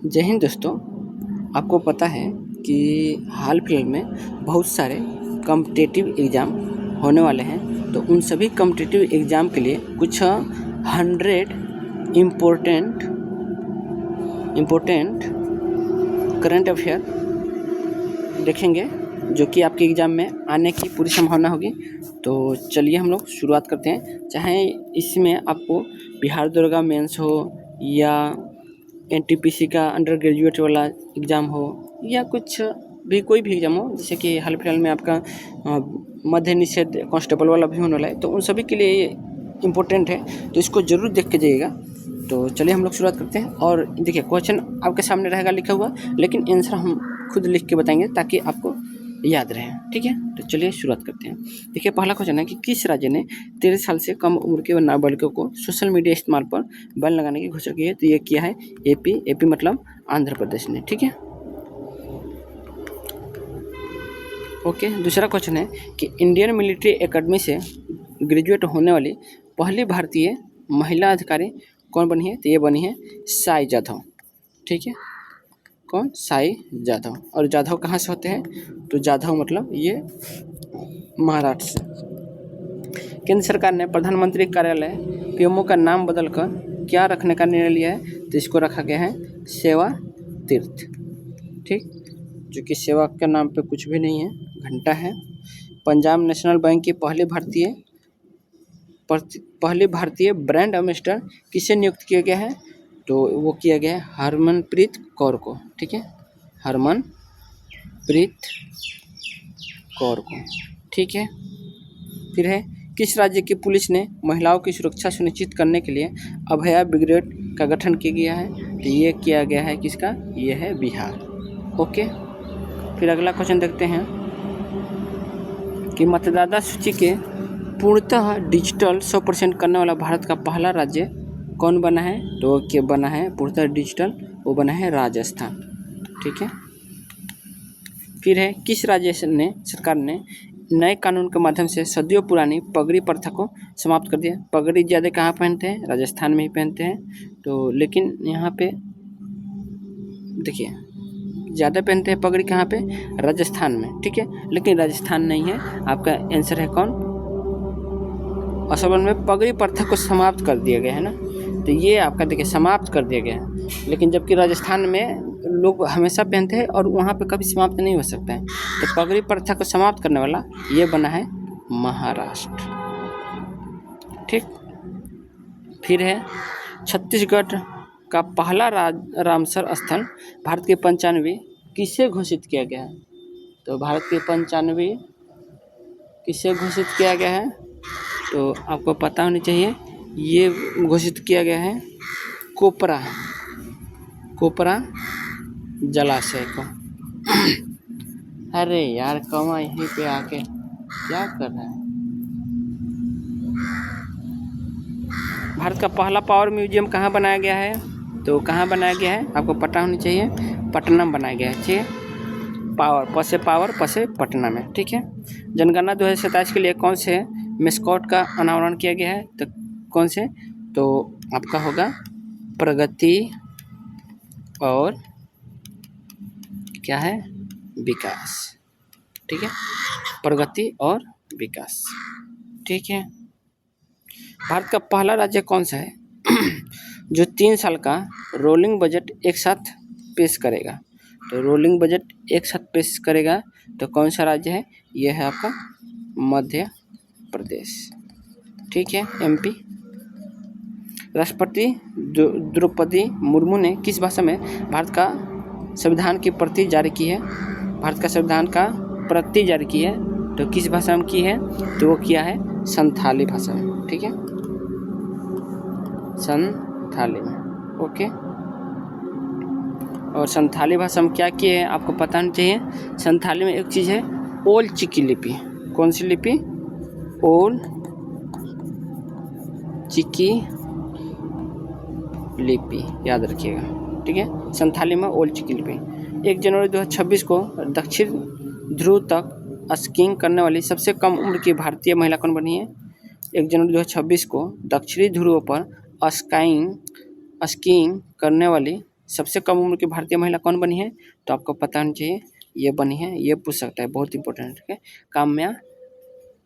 जय हिंद दोस्तों। आपको पता है कि हाल फिलहाल में बहुत सारे कॉम्पिटिटिव एग्ज़ाम होने वाले हैं। तो उन सभी कॉम्पिटिटिव एग्ज़ाम के लिए कुछ 100 इम्पोर्टेंट करंट अफेयर देखेंगे जो कि आपके एग्ज़ाम में आने की पूरी संभावना होगी। तो चलिए हम लोग शुरुआत करते हैं। चाहे इसमें आपको बिहार दरोगा मेंस हो या एनटीपीसी का अंडर ग्रेजुएट वाला एग्ज़ाम हो या कुछ भी कोई भी एग्ज़ाम हो, जैसे कि हाल फिलहाल में आपका मद्य निषेध कांस्टेबल वाला भी होने वाला है, तो उन सभी के लिए ये इम्पोर्टेंट है, तो इसको ज़रूर देख के जाइएगा। तो चलिए हम लोग शुरुआत करते हैं। और देखिए क्वेश्चन आपके सामने रहेगा लिखा हुआ, लेकिन आंसर हम खुद लिख के बताएंगे ताकि आपको याद रहे। ठीक है, तो चलिए शुरुआत करते हैं। देखिए पहला क्वेश्चन है कि किस राज्य ने 13 साल से कम उम्र के नाबालिगों को सोशल मीडिया इस्तेमाल पर बैन लगाने की घोषणा की है? तो ये किया है एपी मतलब आंध्र प्रदेश ने। ठीक है, ओके। दूसरा क्वेश्चन है कि इंडियन मिलिट्री एकेडमी से ग्रेजुएट होने वाली पहली भारतीय महिला अधिकारी कौन बनी है? तो ये बनी है साई जाधव। ठीक है, कौन? साई जाधव। और जाधव कहाँ से होते हैं? तो जाधव मतलब ये महाराष्ट्र से। केंद्र सरकार ने प्रधानमंत्री कार्यालय पीएमओ का नाम बदलकर क्या रखने का निर्णय लिया है? तो इसको रखा गया है सेवा तीर्थ। ठीक, जो कि सेवा के नाम पे कुछ भी नहीं है, घंटा है। पंजाब नेशनल बैंक की पहली भारतीय ब्रांड एम्बेसडर किसे नियुक्त किया गया है? तो वो किया गया है हरमनप्रीत कौर को। ठीक है, हरमनप्रीत कौर को। ठीक है, फिर है किस राज्य की पुलिस ने महिलाओं की सुरक्षा सुनिश्चित करने के लिए अभया ब्रिगेड का गठन किया गया है? तो ये किया गया है किसका? ये है बिहार। ओके, फिर अगला क्वेश्चन देखते हैं कि मतदाता सूची के पूर्णतः डिजिटल 100% करने वाला भारत का पहला राज्य कौन बना है? तो क्या बना है पूर्णतः डिजिटल? वो बना है राजस्थान। ठीक है, फिर है किस राज्य ने सरकार ने नए कानून के माध्यम से सदियों पुरानी पगड़ी प्रथा को समाप्त कर दिया? पगड़ी ज़्यादा कहाँ पहनते हैं? राजस्थान में ही पहनते हैं। तो लेकिन यहाँ पे देखिए ज़्यादा पहनते हैं पगड़ी कहाँ पे? राजस्थान में। ठीक है, लेकिन राजस्थान नहीं है, आपका आंसर है कौन? असम में पगड़ी प्रथा को समाप्त कर दिया गया है ना, तो ये आपका देखिए समाप्त कर दिया गया है। लेकिन जबकि राजस्थान में लोग हमेशा पहनते हैं और वहाँ पे कभी समाप्त नहीं हो सकता है, तो पगड़ी प्रथा को समाप्त करने वाला ये बना है महाराष्ट्र। ठीक, फिर है छत्तीसगढ़ का पहला रामसर स्थल भारत के 95 किसे घोषित किया गया है? तो भारत के 95 किसे घोषित किया गया है? तो आपको पता होनी चाहिए, ये घोषित किया गया है कोपरा जलाशय को। अरे यार कौवा यहीं पे आके क्या कर रहा है? भारत का पहला पावर म्यूजियम कहाँ बनाया गया है? तो कहाँ बनाया गया है आपको पता होनी चाहिए, पटना में बनाया गया है। ठीक है, पावर पसे पटना में। ठीक है, जनगणना 2027 के लिए कौन से मेस्कॉट का अनावरण किया गया है? तो कौन से? तो आपका होगा प्रगति और क्या है? विकास। ठीक है, प्रगति और विकास। ठीक है, भारत का पहला राज्य कौन सा है जो 3 साल का रोलिंग बजट एक साथ पेश करेगा? तो रोलिंग बजट एक साथ पेश करेगा तो कौन सा राज्य है? यह है आपका मध्य प्रदेश। ठीक है, एमपी। राष्ट्रपति द्रौपदी मुर्मू ने किस भाषा में भारत का संविधान की प्रति जारी की है? भारत का संविधान का प्रति जारी की है, तो किस भाषा में की है? तो वो किया है संथाली भाषा में। ठीक है, संथाली में। ओके, और संथाली भाषा में क्या किए हैं आपको पता होना चाहिए। संथाली में एक चीज़ है ओल चिकी लिपि। कौन सी लिपि? ओल चिकी लिपि, याद रखिएगा। ठीक है, संथाली में ओल चिकी लिपि। 1 जनवरी 2026 को दक्षिण ध्रुव तक स्कीइंग करने वाली सबसे कम उम्र की भारतीय महिला कौन बनी है? 1 जनवरी 2026 को दक्षिणी ध्रुव पर स्कीइंग करने वाली सबसे कम उम्र की भारतीय महिला कौन बनी है, तो आपको पता होना चाहिए, ये बनी है, ये पूछ सकता है, बहुत इंपॉर्टेंट, ठीक है, काम्या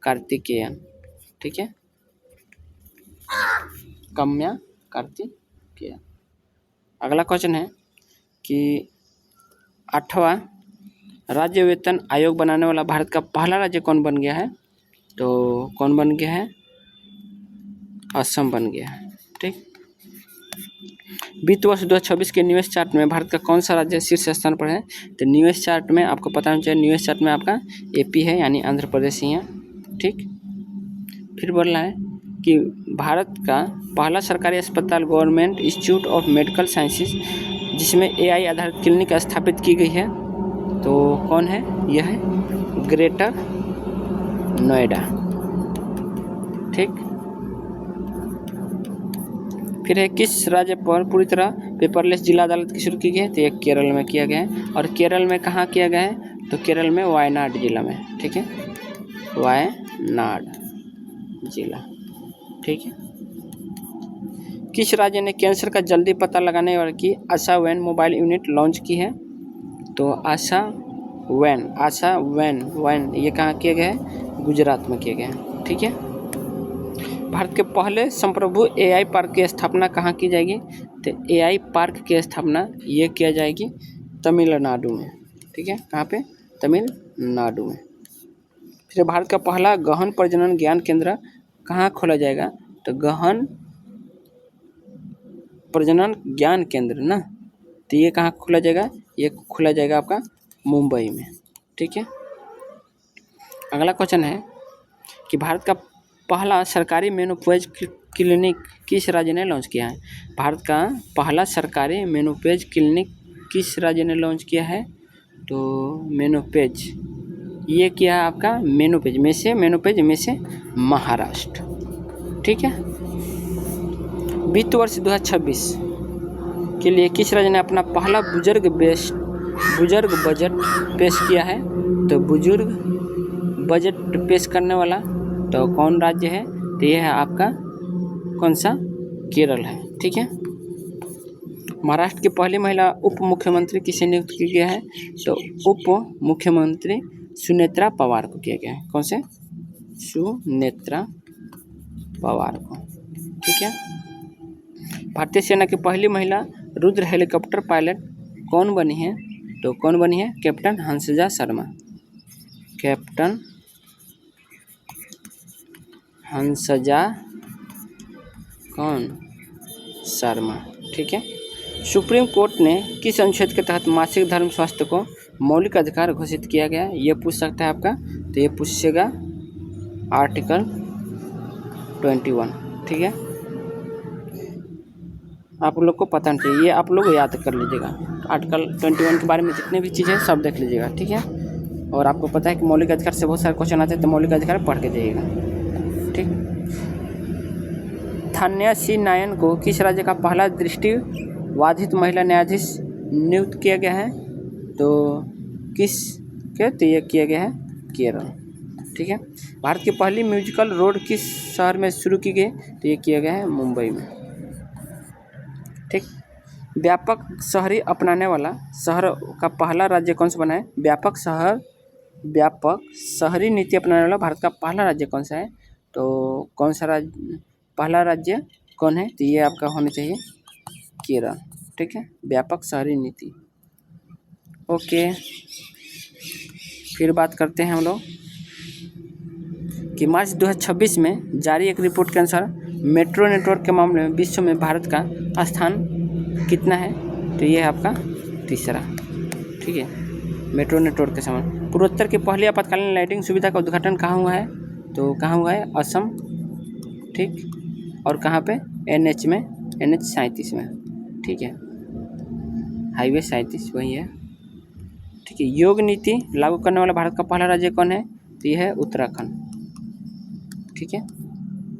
कार्तिकेयन, ठीक है, काम्या कार्तिकेयन। अगला क्वेश्चन है कि 8वां राज्य वेतन आयोग बनाने वाला भारत का पहला राज्य कौन बन गया है, तो कौन बन गया है, असम बन गया है, ठीक। वित्त वर्ष 2026 के निवेश चार्ट में भारत का कौन सा राज्य शीर्ष स्थान पर है, तो निवेश चार्ट में आपको पता होना चाहिए, निवेश चार्ट में आपका एपी है, यानी आंध्र प्रदेश ही है, ठीक। फिर बोल रहा है कि भारत का पहला सरकारी अस्पताल government institute of medical sciences जिसमें एआई आधारित क्लिनिक स्थापित की गई है, तो कौन है, यह है ग्रेटर नोएडा, ठीक। फिर है किस राज्य पर पूरी तरह पेपरलेस जिला अदालत की शुरू की गई है, तो ये केरल में किया गया है, और केरल में कहाँ किया गया है, तो केरल में वायनाड जिला में, ठीक है, वायनाड जिला, ठीक है। किस राज्य ने कैंसर का जल्दी पता लगाने वाली की आशा वैन मोबाइल यूनिट लॉन्च की है, तो आशा वैन ये कहाँ किया गया है, गुजरात में किया गया है, ठीक है। भारत के पहले संप्रभु एआई पार्क की स्थापना कहाँ की जाएगी, तो एआई पार्क की स्थापना ये किया जाएगी तमिलनाडु में, ठीक है, कहाँ पे, तमिलनाडु में। फिर भारत का पहला गहन प्रजनन ज्ञान केंद्र कहाँ खोला जाएगा, तो गहन प्रजनन ज्ञान केंद्र ना, तो ये कहाँ खोला जाएगा, ये खोला जाएगा आपका मुंबई में, ठीक है। अगला क्वेश्चन है कि भारत का पहला सरकारी मेनोपेज क्लिनिक किस राज्य ने लॉन्च किया है, भारत का पहला सरकारी मेनोपेज क्लिनिक किस राज्य ने लॉन्च किया है, तो मेनोपेज ये किया है आपका मेनोपेज में से महाराष्ट्र, ठीक है। वित्त वर्ष 2026 के लिए किस राज्य ने अपना पहला बुजुर्ग बजट पेश किया है, तो बुजुर्ग बजट पेश करने वाला तो कौन राज्य है, तो यह है आपका कौन सा, केरल है, ठीक है। महाराष्ट्र की पहली महिला उप मुख्यमंत्री किसे नियुक्त किया गया है, तो उप मुख्यमंत्री सुनेत्रा पवार को किया गया है, कौन से, सुनेत्रा पवार को, ठीक है। भारतीय सेना की पहली महिला रुद्र हेलीकॉप्टर पायलट कौन बनी है, तो कौन बनी है, कैप्टन हंसजा शर्मा, कैप्टन हंसजा कौन शर्मा, ठीक है। सुप्रीम कोर्ट ने किस अनुच्छेद के तहत मासिक धर्म स्वास्थ्य को मौलिक अधिकार घोषित किया गया, ये पूछ सकता है आपका, तो ये पूछेगा आर्टिकल 21, ठीक है। आप लोग को पता नहीं चाहिए, ये आप लोग याद कर लीजिएगा, आर्टिकल 21 के बारे में जितने भी चीज़ें सब देख लीजिएगा, ठीक है। और आपको पता है कि मौलिक अधिकार से बहुत सारे क्वेश्चन आते हैं, तो मौलिक अधिकार पढ़ के जाइएगा, ठीक। थान्या सी नायन को किस राज्य का पहला दृष्टिबाधित महिला न्यायाधीश नियुक्त किया गया है, तो किस के, तो ये किया गया है केरल, ठीक है। भारत की पहली म्यूजिकल रोड किस शहर में शुरू की गई, तो ये किया गया है मुंबई में, ठीक। व्यापक शहरी अपनाने वाला शहर का पहला राज्य कौन सा बना है, व्यापक शहरी नीति अपनाने वाला भारत का पहला राज्य कौन सा है, तो कौन सा राज्य, पहला राज्य कौन है, तो ये आपका होना चाहिए केरल, ठीक है, व्यापक शहरी नीति, ओके। फिर बात करते हैं हम लोग कि मार्च 2026 में जारी एक रिपोर्ट के अनुसार मेट्रो नेटवर्क के मामले में विश्व में भारत का स्थान कितना है, तो ये है आपका तीसरा, ठीक है, मेट्रो नेटवर्क के समान। पूर्वोत्तर की पहली आपातकालीन लाइटिंग सुविधा का उद्घाटन कहाँ हुआ है, तो कहाँ हुआ है, असम, ठीक, और कहाँ पे, NH में, NH 37 में, ठीक है, हाईवे 37 वही है, ठीक है। योग नीति लागू करने वाला भारत का पहला राज्य कौन है, तो यह है उत्तराखंड, ठीक है।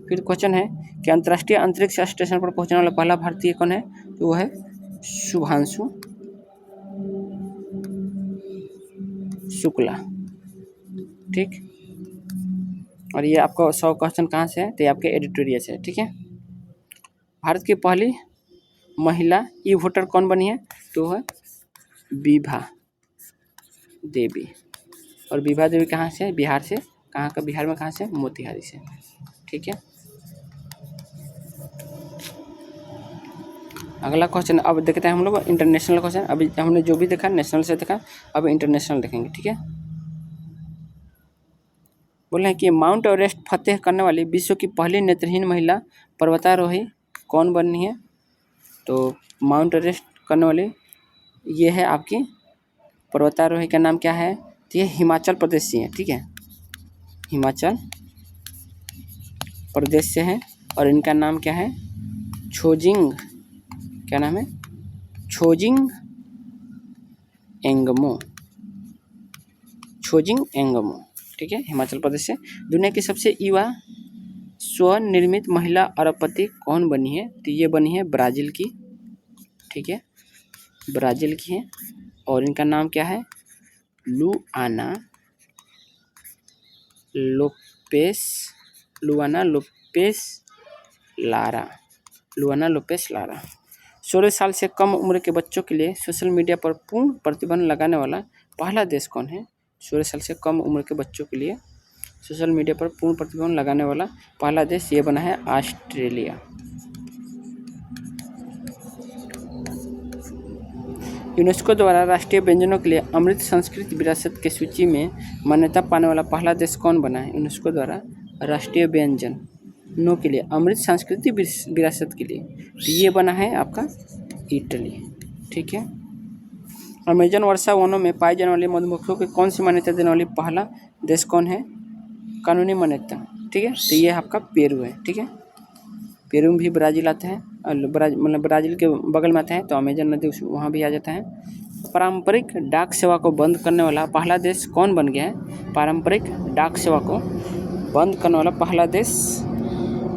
फिर क्वेश्चन है कि अंतर्राष्ट्रीय अंतरिक्ष स्टेशन पर पहुंचने वाला पहला भारतीय कौन है, तो वह है शुभांशु शुक्ला, ठीक। और ये आपको 100 क्वेश्चन कहाँ से है, तो ये आपके एडिटोरियल से है, ठीक है। भारत की पहली महिला ई वोटर कौन बनी है, तो है विभा देवी। और विभा देवी कहाँ से है? बिहार से। कहाँ का? बिहार में। कहाँ से? मोतिहारी से। ठीक है। अगला क्वेश्चन अब देखते हैं हम लोग इंटरनेशनल क्वेश्चन। अभी हमने जो भी देखा नेशनल से देखा, अब इंटरनेशनल देखेंगे। ठीक है। बोले हैं कि माउंट एवरेस्ट फतेह करने वाली विश्व की पहली नेत्रहीन महिला पर्वतारोही कौन बनी है? तो माउंट एवरेस्ट करने वाली ये है आपकी पर्वतारोही का नाम क्या है? तो ये हिमाचल प्रदेश से है। ठीक है, हिमाचल प्रदेश से है और इनका नाम क्या है? छोजिंग। क्या नाम है? छोजिंग एंगमो। छोजिंग एंगमो। ठीक है, हिमाचल प्रदेश से। दुनिया की सबसे युवा स्वनिर्मित महिला अरबपति कौन बनी है? तो ये बनी है ब्राज़ील की। ठीक है, ब्राज़ील की है और इनका नाम क्या है? लुआना लोपेस लारा। लुआना Lopez Lara. 16 साल से कम उम्र के बच्चों के लिए सोशल मीडिया पर पूर्ण प्रतिबंध लगाने वाला पहला देश कौन है? 16 साल से कम उम्र के बच्चों के लिए सोशल मीडिया पर पूर्ण प्रतिबंध लगाने वाला पहला देश ये बना है ऑस्ट्रेलिया। यूनेस्को द्वारा राष्ट्रीय व्यंजनों के लिए अमृत संस्कृति विरासत की सूची में मान्यता पाने वाला पहला देश कौन बना है? यूनेस्को द्वारा राष्ट्रीय व्यंजनों के लिए अमृत संस्कृति विरासत के लिए तो ये बना है आपका इटली। ठीक है। अमेजन वर्षा वनों में पाई जाने वाली मधुमक्खियों को कौन सी मान्यता देने वाली पहला देश कौन है? कानूनी मान्यता। ठीक है, तो ये आपका पेरू है। ठीक है, पेरू में भी ब्राज़ील आता है और मतलब ब्राज़ील के बगल में आता है तो अमेजन नदी वहाँ भी आ जाता है। पारंपरिक डाक सेवा को बंद करने वाला पहला देश कौन बन गया है? पारंपरिक डाक सेवा को बंद करने वाला पहला देश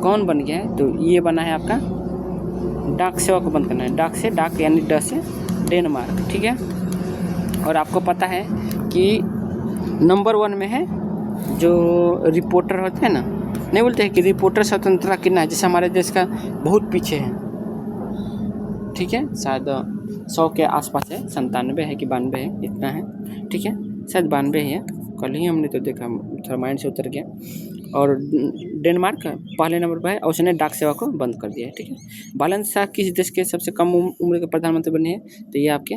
कौन बन गया है? तो ये बना है आपका डाक सेवा को बंद करना है। डाक से डाक यानी ड से डेनमार्क। ठीक है, और आपको पता है कि नंबर 1 में है जो रिपोर्टर होते हैं ना, नहीं बोलते हैं कि रिपोर्टर स्वतंत्रता कितना है, जैसे हमारे देश का बहुत पीछे है। ठीक है, शायद 100 के आसपास है, 97 है कि 92 है, इतना है। ठीक है, शायद 92 है, कल ही हमने तो देखा, थोड़ा माइंड से उतर गया। और डेनमार्क पहले नंबर पर है और उसने डाक सेवा को बंद कर दिया है। ठीक है, बालन शाह किस देश के सबसे कम उम्र के प्रधानमंत्री बने हैं? तो ये आपके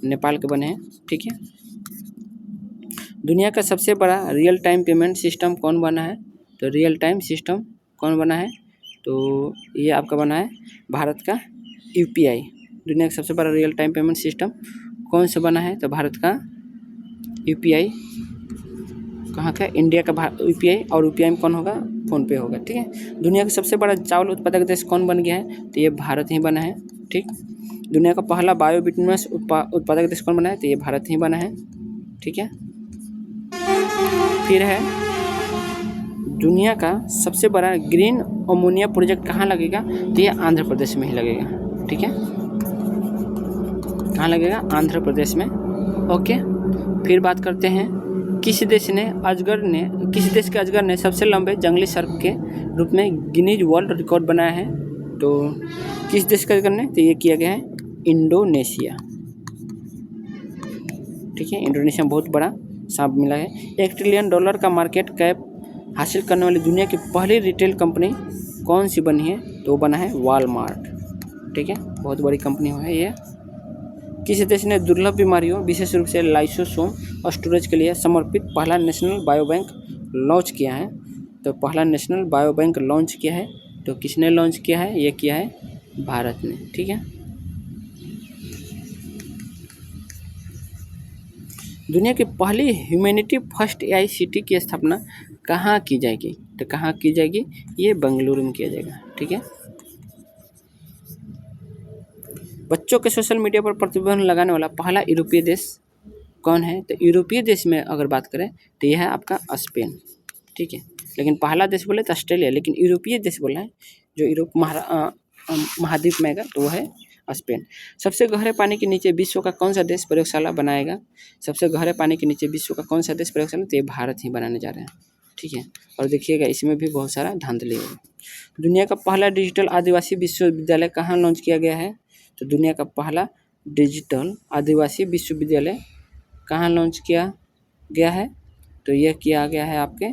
नेपाल के बने हैं। ठीक है, दुनिया का सबसे बड़ा रियल टाइम पेमेंट सिस्टम कौन बना है? तो रियल टाइम सिस्टम कौन बना है? तो ये आपका बना है भारत का यूपीआई। दुनिया का सबसे बड़ा रियल टाइम पेमेंट सिस्टम कौन सा बना है? तो भारत का यूपीआई। कहाँ का? इंडिया का यूपीआई। और यूपीआई में कौन होगा? फ़ोन पे होगा। ठीक है, दुनिया का सबसे बड़ा चावल उत्पादक देश कौन बन गया है? तो ये भारत ही बना है। ठीक, दुनिया का पहला बायोबिटनस उत्पादक देश कौन बना है? तो ये भारत ही बना है। ठीक है, फिर है दुनिया का सबसे बड़ा ग्रीन अमोनिया प्रोजेक्ट कहाँ लगेगा? तो ये आंध्र प्रदेश में ही लगेगा। ठीक है, कहाँ लगेगा? आंध्र प्रदेश में। ओके, फिर बात करते हैं किस देश के अजगर ने सबसे लंबे जंगली सर्प के रूप में गिनीज वर्ल्ड रिकॉर्ड बनाया है? तो किस देश के अजगर ने? तो ये किया गया है इंडोनेशिया। ठीक है, इंडोनेशिया में बहुत बड़ा सांप मिला है। $1 ट्रिलियन का मार्केट कैप हासिल करने वाली दुनिया की पहली रिटेल कंपनी कौन सी बनी है? तो वो बना है वॉलमार्ट। ठीक है, बहुत बड़ी कंपनी है ये। किस देश ने दुर्लभ बीमारियों विशेष रूप से लाइसोसोम और स्टोरेज के लिए समर्पित पहला नेशनल बायोबैंक लॉन्च किया है? तो पहला नेशनल बायोबैंक लॉन्च किया है तो किसने लॉन्च किया है? ये किया है भारत ने। ठीक है, दुनिया की पहली ह्यूमैनिटी फर्स्ट एआई सिटी की स्थापना कहाँ की जाएगी? तो कहाँ की जाएगी? ये बेंगलुरु में किया जाएगा। ठीक है, बच्चों के सोशल मीडिया पर प्रतिबंध लगाने वाला पहला यूरोपीय देश कौन है? तो यूरोपीय देश में अगर बात करें तो यह है आपका स्पेन। ठीक है, लेकिन पहला देश बोले तो ऑस्ट्रेलिया, लेकिन यूरोपीय देश बोला है जो यूरोप महाद्वीप में आएगा तो वो है स्पेन। सबसे गहरे पानी के नीचे विश्व का कौन सा देश प्रयोगशाला बनाएगा? सबसे गहरे पानी के नीचे विश्व का कौन सा देश प्रयोगशाला? तो ये भारत ही बनाने जा रहे हैं। ठीक है, और देखिएगा इसमें भी बहुत सारा धांधली है। दुनिया का पहला डिजिटल आदिवासी विश्वविद्यालय कहाँ लॉन्च किया गया है? तो दुनिया का पहला डिजिटल आदिवासी विश्वविद्यालय कहाँ लॉन्च किया गया है? तो यह किया गया है आपके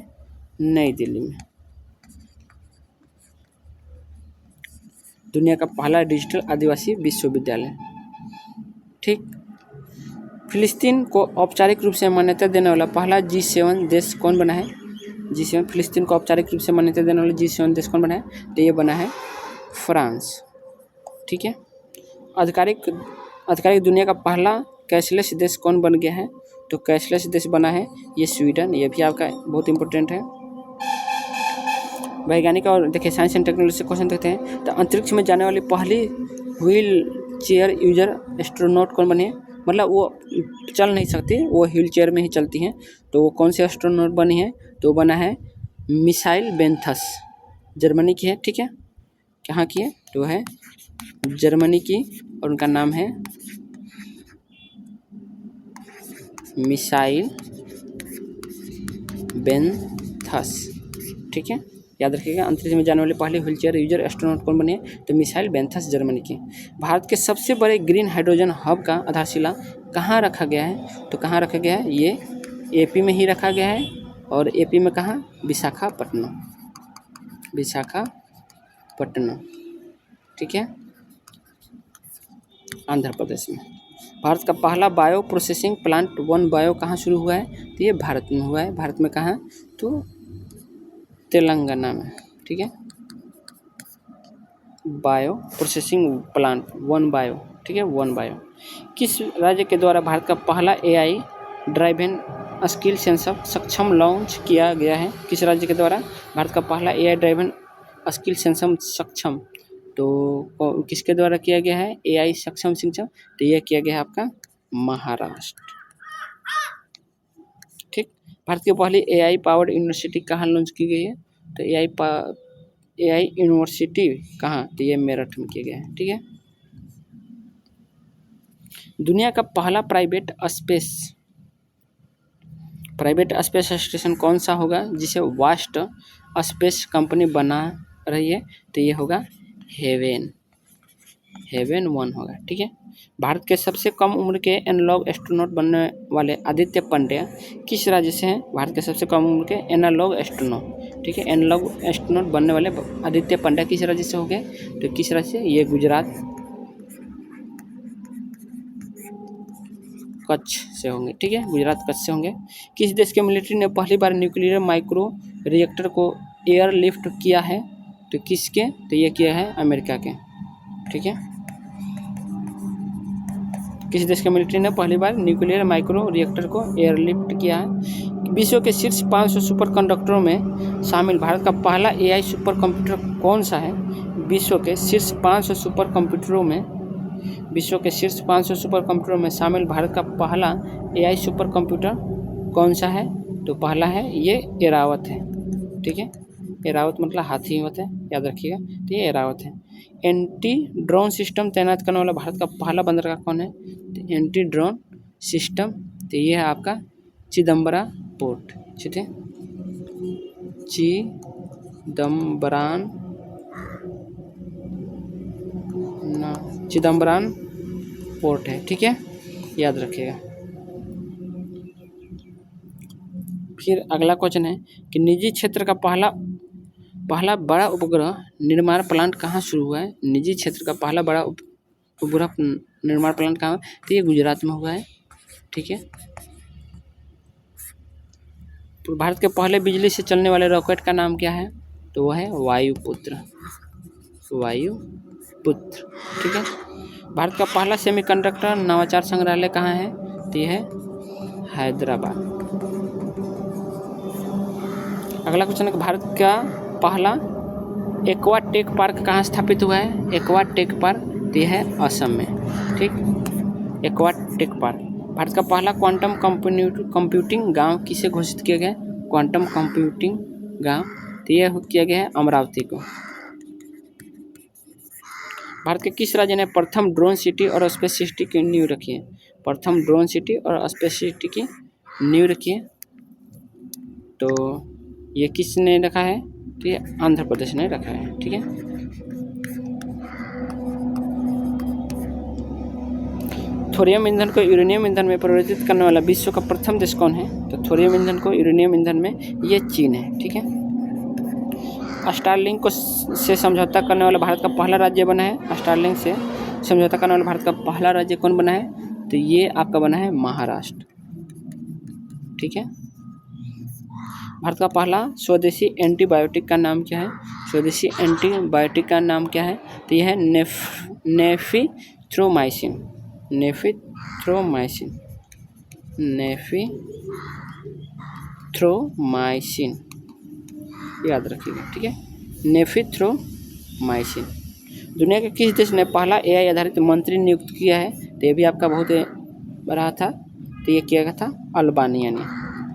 नई दिल्ली में। दुनिया का पहला डिजिटल आदिवासी विश्वविद्यालय। ठीक। फिलिस्तीन को औपचारिक रूप से मान्यता देने वाला पहला G7 देश कौन बना है? G7 फिलिस्तीन को औपचारिक रूप से मान्यता देने वाला G7 देश कौन बना है? तो ये बना है फ्रांस। ठीक है। आधिकारिक दुनिया का पहला कैशलेस देश कौन बन गया है? तो कैशलेस देश बना है ये स्वीडन। ये भी आपका बहुत इंपॉर्टेंट है। वैज्ञानिक और देखिए साइंस एंड टेक्नोलॉजी से क्वेश्चन देखते हैं। तो अंतरिक्ष में जाने वाली पहली व्हील चेयर यूजर एस्ट्रोनॉट कौन बनी है? मतलब वो चल नहीं सकती, वो व्हील चेयर में ही चलती हैं। तो वो कौन से एस्ट्रोनॉट बनी है? तो बना है मिसाइल बेंथस, जर्मनी की है। ठीक है। कहाँ की है? तो है जर्मनी की और उनका नाम है मिसाइल बेंथस। ठीक है, याद रखिएगा। अंतरिक्ष में जाने वाले पहले व्हीलचेयर यूजर एस्ट्रोनॉट कौन बने? तो मिसाइल बेंथस, जर्मनी की। भारत के सबसे बड़े ग्रीन हाइड्रोजन हब का आधारशिला कहाँ रखा गया है? तो कहाँ रखा गया है? ये एपी में ही रखा गया है। और एपी में कहाँ? विशाखापट्टनम। ठीक है, आंध्र प्रदेश में। भारत का पहला bio processing plant one bio कहाँ शुरू हुआ है? तो ये भारत में हुआ है। भारत में कहाँ? तो तेलंगाना में। ठीक है, bio processing plant one bio. ठीक है, वन बायो। किस राज्य के द्वारा भारत का पहला AI ड्राइवन स्किल सेंसर सक्षम लॉन्च किया गया है? किस राज्य के द्वारा भारत का पहला AI ड्राइवन स्किल सेंसर सक्षम, तो किसके द्वारा किया गया है? AI सक्षम सिंचन। तो यह किया गया है आपका महाराष्ट्र। ठीक। भारत की पहली AI पावर्ड यूनिवर्सिटी कहाँ लॉन्च की गई है? तो AI यूनिवर्सिटी कहाँ? तो ये मेरठ में किया गया है। ठीक है। दुनिया का पहला प्राइवेट स्पेस स्टेशन कौन सा होगा जिसे वास्ट स्पेस कंपनी बना रही है? तो ये होगा हेवन 1 होगा। ठीक है। भारत के सबसे कम उम्र के एनालॉग एस्ट्रोनॉट बनने वाले आदित्य पंड्या किस राज्य से हैं? भारत के सबसे कम उम्र के एनालॉग एस्ट्रोनॉट। ठीक है, एनालॉग एस्ट्रोनॉट बनने वाले आदित्य पंड्या किस राज्य से हो गए? तो किस राज्य से? ये गुजरात, कच्छ से होंगे। ठीक है, गुजरात कच्छ से होंगे। किस देश के मिलिट्री ने पहली बार न्यूक्लियर माइक्रो रिएक्टर को एयरलिफ्ट किया है? तो किसके? तो ये किया है अमेरिका के। ठीक है, किस देश के मिलिट्री ने पहली बार न्यूक्लियर माइक्रो रिएक्टर को एयरलिफ्ट किया है? विश्व के शीर्ष 500 सुपर कंडक्टरों में शामिल भारत का पहला AI सुपर कंप्यूटर कौन सा है? विश्व के शीर्ष 500 सुपर कंप्यूटरों में शामिल भारत का पहला AI सुपर कंप्यूटर कौन सा है? तो पहला है ये एरावत है। ठीक है, एरावत मतलब हाथी होता है, याद रखिएगा। तो ये एरावत है। एंटी ड्रोन सिस्टम तैनात करने वाला भारत का पहला बंदरगाह कौन है? तो एंटी ड्रोन सिस्टम, तो ये है आपका चिदम्बरा पोर्ट। ठीक है, चिदम्बरान पोर्ट है। ठीक है, याद रखिएगा। फिर अगला क्वेश्चन है कि निजी क्षेत्र का पहला बड़ा उपग्रह निर्माण प्लांट कहाँ शुरू हुआ है? निजी क्षेत्र का पहला बड़ा उपग्रह निर्माण प्लांट कहाँ? तो ये गुजरात में हुआ है। ठीक है, तो भारत के पहले बिजली से चलने वाले रॉकेट का नाम क्या है? तो वह है वायुपुत्र। ठीक है, भारत का पहला सेमीकंडक्टर नवाचार संग्रहालय कहाँ है? तो यह है हैदराबाद। अगला क्वेश्चन है कि भारत का पहला एक्वा टेक पार्क कहाँ स्थापित हुआ है? एक्वा टेक पार्क, तो यह है असम में। ठीक, एक्वा टेक पार्क। भारत का पहला क्वांटम कंप्यूटिंग गांव किसे घोषित किया गया? क्वांटम कंप्यूटिंग गांव, तो यह किया गया है अमरावती को। भारत के किस राज्य ने प्रथम ड्रोन सिटी और स्पेस सिटी की नींव रखी है? प्रथम ड्रोन सिटी और स्पेस सिटी की नींव रखी है, तो ये किसने रखा है? तो ये आंध्र प्रदेश ने रखा है। ठीक है, थोरियम ईंधन को यूरेनियम ईंधन में परिवर्तित करने वाला विश्व का प्रथम देश कौन है? तो थोरियम ईंधन को यूरेनियम ईंधन में ये चीन है। ठीक है। स्टारलिंक को से समझौता करने वाला भारत का पहला राज्य बना है। स्टारलिंक से समझौता करने वाला भारत का पहला राज्य कौन बना है? तो ये आपका बना है महाराष्ट्र। ठीक है। भारत का पहला स्वदेशी एंटीबायोटिक का नाम क्या है? स्वदेशी एंटीबायोटिक का नाम क्या है? तो यह है नेफिथ्रोमाइसिन। नेफिथ्रोमाइसिन याद रखिएगा। ठीक है। नेफिथ्रोमाइसिन। दुनिया के किस देश ने पहला AI आधारित मंत्री नियुक्त किया है? तो ये भी आपका बहुत रहा था, तो ये किया गया था अल्बानिया ने।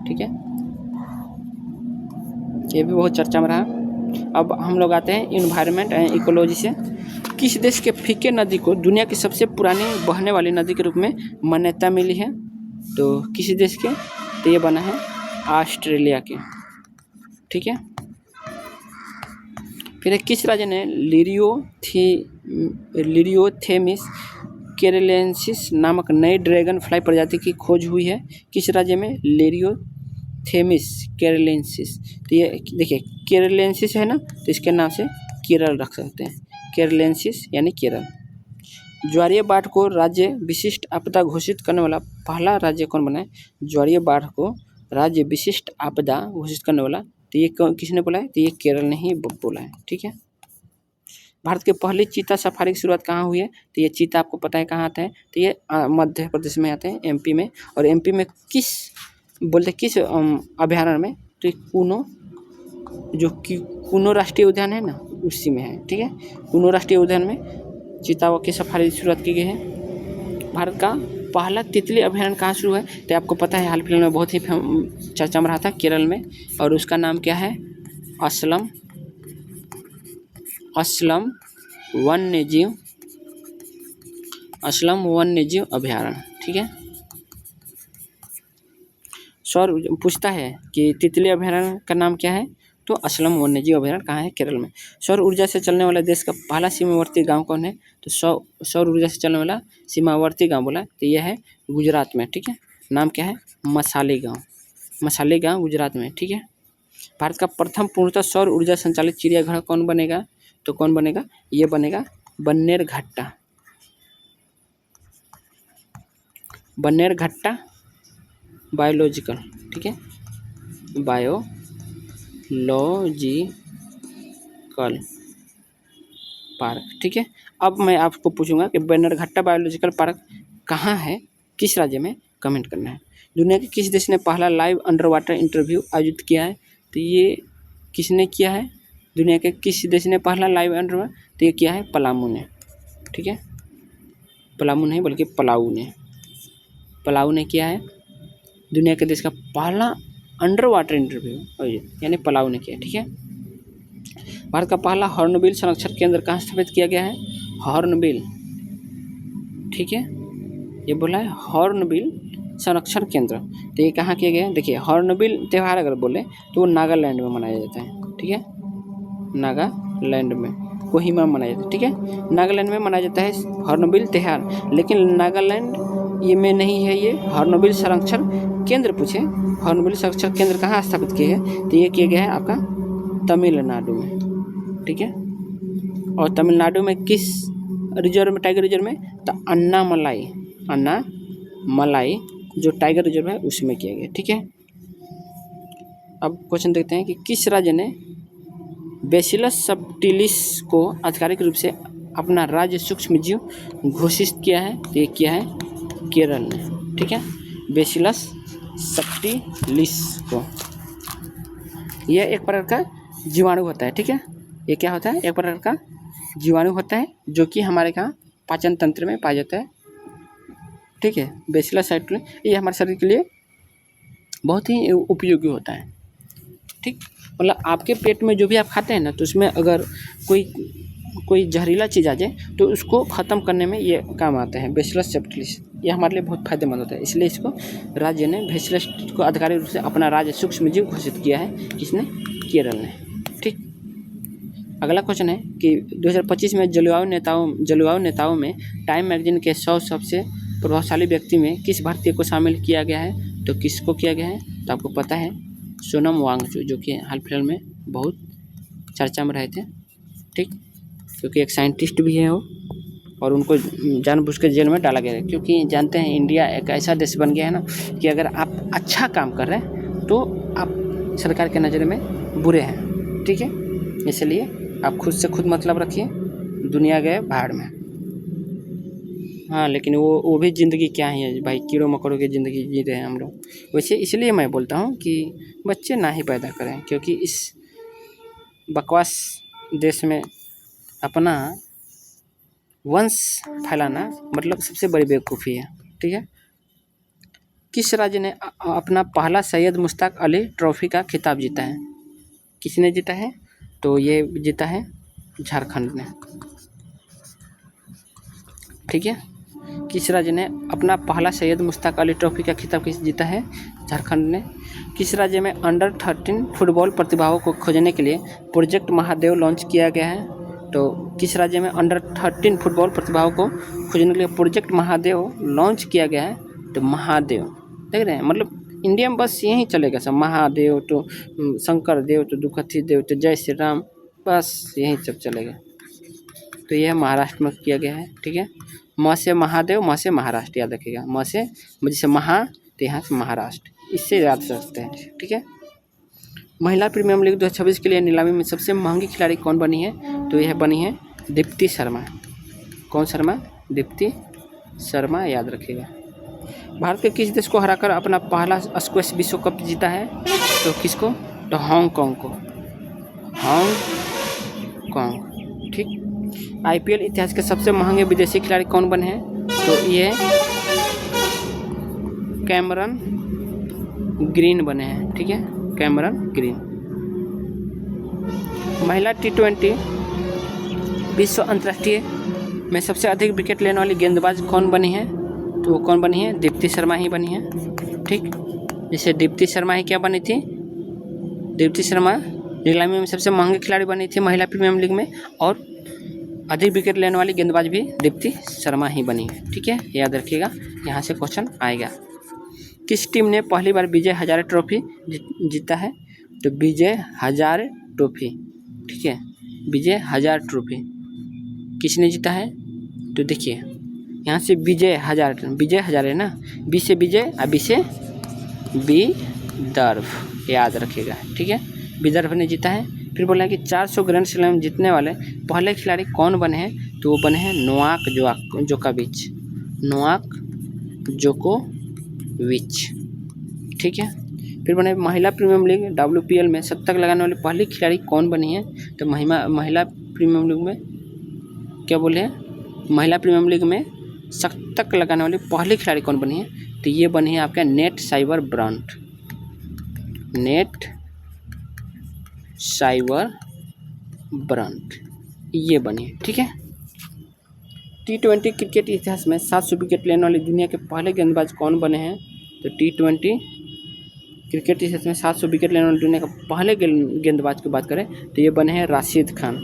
ठीक है। ये भी बहुत चर्चा में रहा। अब हम लोग आते हैं इन्वायरमेंट एंड इकोलॉजी से। किस देश के फीके नदी को दुनिया की सबसे पुरानी बहने वाली नदी के रूप में मान्यता मिली है? तो किस देश के? तो ये बना है ऑस्ट्रेलिया के। ठीक है। फिर किस राज्य ने लिरियोथेमिस केरलेंसिस नामक नई ड्रैगन फ्लाई प्रजाति की खोज हुई है? किस राज्य में? लिरियोथेमिस केरलेंसिस। तो ये देखिए केरलेंसिस है ना, तो इसके नाम से केरल रख सकते हैं। केरलेंसिस यानी केरल। ज्वारीय बाढ़ को राज्य विशिष्ट आपदा घोषित करने वाला पहला राज्य कौन बना है? ज्वारीय बाढ़ को राज्य विशिष्ट आपदा घोषित करने वाला तो ये किसने बोला है? तो ये केरल ने ही बोला है। ठीक है। भारत के पहली चीता सफारी की शुरुआत कहाँ हुई है? तो ये चीता आपको पता है कहाँ आता है? तो ये मध्य प्रदेश में आते हैं, MP में। और MP में किस अभयारण्य में? तो कूनो, जो कि कूनो राष्ट्रीय उद्यान है ना, उसी में है। ठीक है। कूनो राष्ट्रीय उद्यान में चीताओं की सफारी की शुरुआत की गई है। भारत का पहला तितली अभयारण्य कहाँ शुरू है? तो आपको पता है हाल फिलहाल में बहुत ही चर्चा में रहा था, केरल में, और उसका नाम क्या है? असलम वन्यजीव अभयारण्य। ठीक है। सौर पूछता है कि तितली अभयारण्य का नाम क्या है? तो असलम वन्यजीव अभयारण्य कहाँ है? केरल में। सौर ऊर्जा से चलने वाला देश का पहला सीमावर्ती गांव कौन है? तो सौर ऊर्जा से चलने वाला सीमावर्ती गांव बोला तो यह है गुजरात में। ठीक है। नाम क्या है? मसाली गांव गुजरात में। ठीक है। भारत का प्रथम पूर्णतः सौर ऊर्जा संचालित चिड़ियाघर कौन बनेगा? तो कौन बनेगा? ये बनेगा बन्नेरघट्टा बायोलॉजिकल। ठीक है। Biological park. ठीक है। अब मैं आपको पूछूंगा कि बन्नेरघट्टा बायोलॉजिकल पार्क कहाँ है, किस राज्य में? कमेंट करना है। दुनिया के किस देश ने पहला लाइव अंडर वाटर इंटरव्यू आयोजित किया है? तो ये किसने किया है? दुनिया के किस देश ने पहला लाइव अंडर वाटर? तो ये किया है पलामू ने। ठीक है। पलामू नहीं बल्कि पलाऊ ने किया है दुनिया के देश का पहला अंडर वाटर इंटरव्यू, यानी पलाऊ ने किया। ठीक है। भारत का पहला हॉर्नबिल संरक्षण केंद्र कहाँ स्थापित किया गया है? हॉर्नबिल। ठीक है। ये बोला है हॉर्नबिल संरक्षण केंद्र, तो ये कहाँ किया गया है? देखिए हॉर्नबिल त्यौहार अगर बोले तो वो नागालैंड में मनाया जाता है। ठीक है। नागालैंड में कोहिमा मनाया जाता है। ठीक है। नागालैंड में मनाया जाता है हॉर्नबिल त्यौहार, लेकिन नागालैंड ये में नहीं है। ये हॉर्नबिल संरक्षण केंद्र पूछे, हॉर्नबिल संरक्षण केंद्र कहाँ स्थापित किए हैं? तो ये किया गया है आपका तमिलनाडु में। ठीक है। और तमिलनाडु में किस रिजर्व में? टाइगर रिजर्व में। तो अन्नामलाई जो टाइगर रिजर्व है उसमें किया गया। ठीक है। अब क्वेश्चन देखते हैं कि किस राज्य ने बैसिलस सबटिलिस को आधिकारिक रूप से अपना राज्य सूक्ष्म जीव घोषित किया है? तो ये किया है केरल ने। ठीक है। बैसिलस सबटिलिस को, यह एक प्रकार का जीवाणु होता है। ठीक है। ये क्या होता है? एक प्रकार का जीवाणु होता है जो कि हमारे यहाँ पाचन तंत्र में पाया जाता है। ठीक है। बैसिलस सबटिलिस ये हमारे शरीर के लिए बहुत ही उपयोगी होता है। ठीक, मतलब आपके पेट में जो भी आप खाते हैं ना, तो उसमें अगर कोई जहरीला चीज़ आ जाए तो उसको ख़त्म करने में ये काम आता है बैसिलस सबटिलिस। ये हमारे लिए बहुत फायदेमंद होता है, इसलिए इसको राज्य ने बैसिलस को आधिकारिक रूप से अपना राज्य सूक्ष्म जीव घोषित किया है। किसने? केरल ने। ठीक। अगला क्वेश्चन है कि 2025 में जलवायु नेताओं में टाइम मैगजीन के 100 सबसे प्रभावशाली व्यक्ति में किस भारतीय को शामिल किया गया है? तो किसको किया गया है? तो आपको पता है सोनम वांगचुक, जो कि हाल फिलहाल में बहुत चर्चा में रहे थे, ठीक, क्योंकि एक साइंटिस्ट भी है वो, और उनको जानबूझ के जेल में डाला गया है, क्योंकि जानते हैं इंडिया एक ऐसा देश बन गया है ना कि अगर आप अच्छा काम कर रहे हैं तो आप सरकार के नज़र में बुरे हैं, ठीक है। इसलिए आप खुद से खुद मतलब रखिए, दुनिया गए भाड़ में। हाँ, लेकिन वो भी ज़िंदगी क्या है भाई, कीड़ों मकोड़ों की ज़िंदगी जी रहे हैं हम लोग। वैसे इसलिए मैं बोलता हूँ कि बच्चे ना ही पैदा करें, क्योंकि इस बकवास देश में अपना वंश फैलाना मतलब सबसे बड़ी बेवकूफ़ी है, ठीक है। किस राज्य ने अपना पहला सैयद मुश्ताक अली ट्रॉफी का खिताब जीता है? किसने जीता है? तो ये जीता है झारखंड ने, ठीक है। किस राज्य ने अपना पहला सैयद मुश्ताक अली ट्रॉफी का खिताब जीता है? झारखंड ने। किस राज्य में अंडर 13 फुटबॉल प्रतिभाओं को खोजने के लिए प्रोजेक्ट महादेव लॉन्च किया गया है? तो किस राज्य में अंडर 13 फुटबॉल प्रतिभाओं को खोजने के लिए प्रोजेक्ट महादेव लॉन्च किया गया है? तो महादेव, देख रहे हैं, मतलब इंडिया में बस यही चलेगा सब, महादेव तो शंकर देव तो दुखती देव तो जय श्री राम, बस यही सब चलेगा। तो यह महाराष्ट्र में किया गया है, ठीक है। म से महादेव, म से महाराष्ट्र, याद रखिएगा। म से जैसे महा, तो यहाँ से महाराष्ट्र, इससे याद रखते हैं, ठीक है। महिला प्रीमियर लीग 2026 के लिए नीलामी में सबसे महंगी खिलाड़ी कौन बनी है? तो यह बनी है दीप्ति शर्मा। कौन शर्मा? दीप्ति शर्मा, याद रखिएगा। भारत के किस देश को हराकर अपना पहला स्क्वैश विश्व कप जीता है? तो किसको? तो हांगकांग को, हांगकांग, ठीक। IPL इतिहास के सबसे महंगे विदेशी खिलाड़ी कौन बने हैं? तो ये कैमरन ग्रीन बने हैं, ठीक है, कैमरन ग्रीन। महिला T20 विश्व अंतर्राष्ट्रीय में सबसे अधिक विकेट लेने वाली गेंदबाज कौन बनी है? तो वो कौन बनी है? दीप्ति शर्मा ही बनी है, ठीक। जैसे दीप्ति शर्मा ही क्या बनी थी? दीप्ति शर्मा नीलामी में सबसे महंगी खिलाड़ी बनी थी महिला प्रीमियर लीग में, और अधिक विकेट लेने वाली गेंदबाज भी दीप्ति शर्मा ही बनी है, ठीक है, याद रखिएगा, यहाँ से क्वेश्चन आएगा। किस टीम ने पहली बार विजय हजारे ट्रॉफी जीता है? तो विजय हजारे ट्रॉफी, ठीक है, विजय हजारे ट्रॉफी किसने जीता है? तो देखिए यहाँ से विजय हजारे ना, बी से विजय और बी से विदर्भ, याद रखिएगा, ठीक है, विदर्भ ने जीता है। फिर बोला है कि 400 ग्रैंड स्लैम जीतने वाले पहले खिलाड़ी कौन बने हैं? तो वो बने हैं नोवाक जोकोविच, नोवाक जोकोविच, ठीक है। फिर बने महिला प्रीमियर लीग WPL में शतक लगाने वाली पहली खिलाड़ी कौन बनी है? तो महिला प्रीमियर लीग में क्या बोले हैं? महिला प्रीमियर लीग में शतक लगाने वाली पहली खिलाड़ी कौन बनी है? तो ये बनी है आपका net cyber brand, net cyber brand, ये बनी है, ठीक है। T20 क्रिकेट इतिहास में 700 विकेट लेने वाली दुनिया के पहले गेंदबाज कौन बने हैं? तो T20 क्रिकेट इतिहास में 700 विकेट लेने वाली दुनिया का पहले गेंदबाज की बात करें तो ये बने हैं राशिद खान।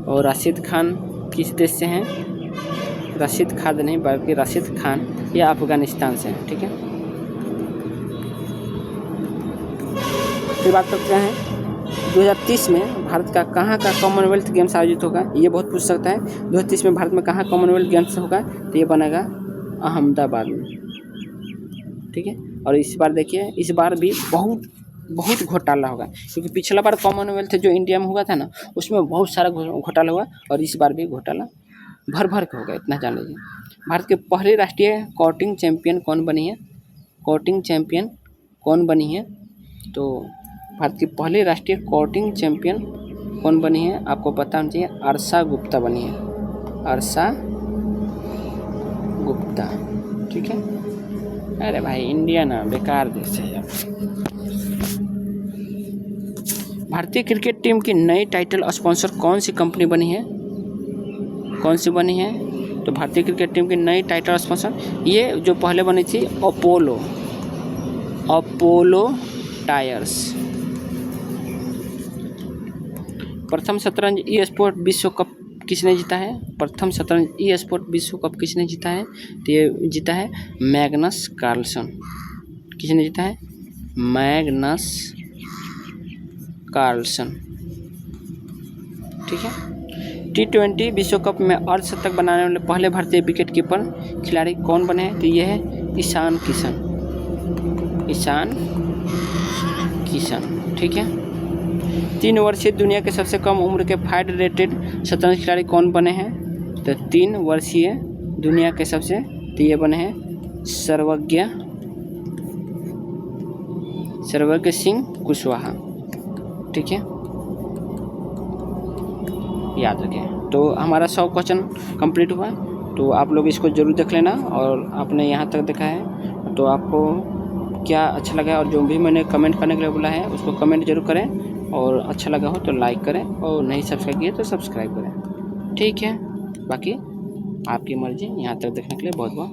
और राशिद खान किस देश से हैं? राशिद खान नहीं बल्कि राशिद खान, ये अफगानिस्तान से हैं, ठीक है। फिर बात करते हैं 2030 में भारत का कहाँ का कॉमनवेल्थ गेम्स आयोजित होगा? ये बहुत पूछ सकता है। 2030 में भारत में कहाँ कॉमनवेल्थ गेम्स होगा? तो ये बनेगा अहमदाबाद में, ठीक है। और इस बार देखिए, इस बार भी बहुत घोटाला होगा, क्योंकि पिछला बार कॉमनवेल्थ जो इंडिया में हुआ था ना, उसमें बहुत सारा घोटाला हुआ, और इस बार भी घोटाला भर के होगा, इतना जान लीजिए। भारत के पहले राष्ट्रीय कॉटिंग चैंपियन कौन बनी है? कॉटिंग चैंपियन कौन बनी है? तो भारत की पहली राष्ट्रीय कॉटिंग चैंपियन कौन बनी है? आपको पता होना चाहिए, अर्षा गुप्ता बनी है, अर्षा गुप्ता, ठीक है। अरे भाई इंडिया ना बेकार देश है यार। भारतीय क्रिकेट टीम की नई टाइटल स्पॉन्सर कौन सी कंपनी बनी है? कौन सी बनी है? तो भारतीय क्रिकेट टीम की नई टाइटल स्पॉन्सर, ये जो पहले बनी थी अपोलो टायर्स। प्रथम शतरंज ई स्पोर्ट विश्व कप किसने जीता है? प्रथम शतरंज ई स्पोर्ट विश्व कप किसने जीता है? तो ये जीता है मैग्नस कार्लसन। किसने जीता है? Magnus Carlsen. ठीक है। T20 विश्व कप में अर्धशतक बनाने वाले पहले भारतीय विकेट कीपर खिलाड़ी कौन बने हैं? तो ये है ईशान किशन। ईशान किशन। ठीक है। 3 वर्षीय दुनिया के सबसे कम उम्र के फाइड रेटेड शतरंज खिलाड़ी कौन बने हैं? तो 3 वर्षीय दुनिया के सबसे, तो ये बने हैं सर्वज्ञ सिंह कुशवाहा। ठीक है, याद रखें। तो हमारा 100 क्वेश्चन कंप्लीट हुआ, तो आप लोग इसको ज़रूर देख लेना। और आपने यहाँ तक देखा है तो आपको क्या अच्छा लगा, और जो भी मैंने कमेंट करने के लिए बोला है उसको कमेंट जरूर करें, और अच्छा लगा हो तो लाइक करें, और नहीं सब्सक्राइब किए तो सब्सक्राइब करें। ठीक है, बाकी आपकी मर्ज़ी। यहाँ तक देखने के लिए बहुत बहुत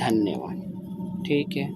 धन्यवाद। ठीक है।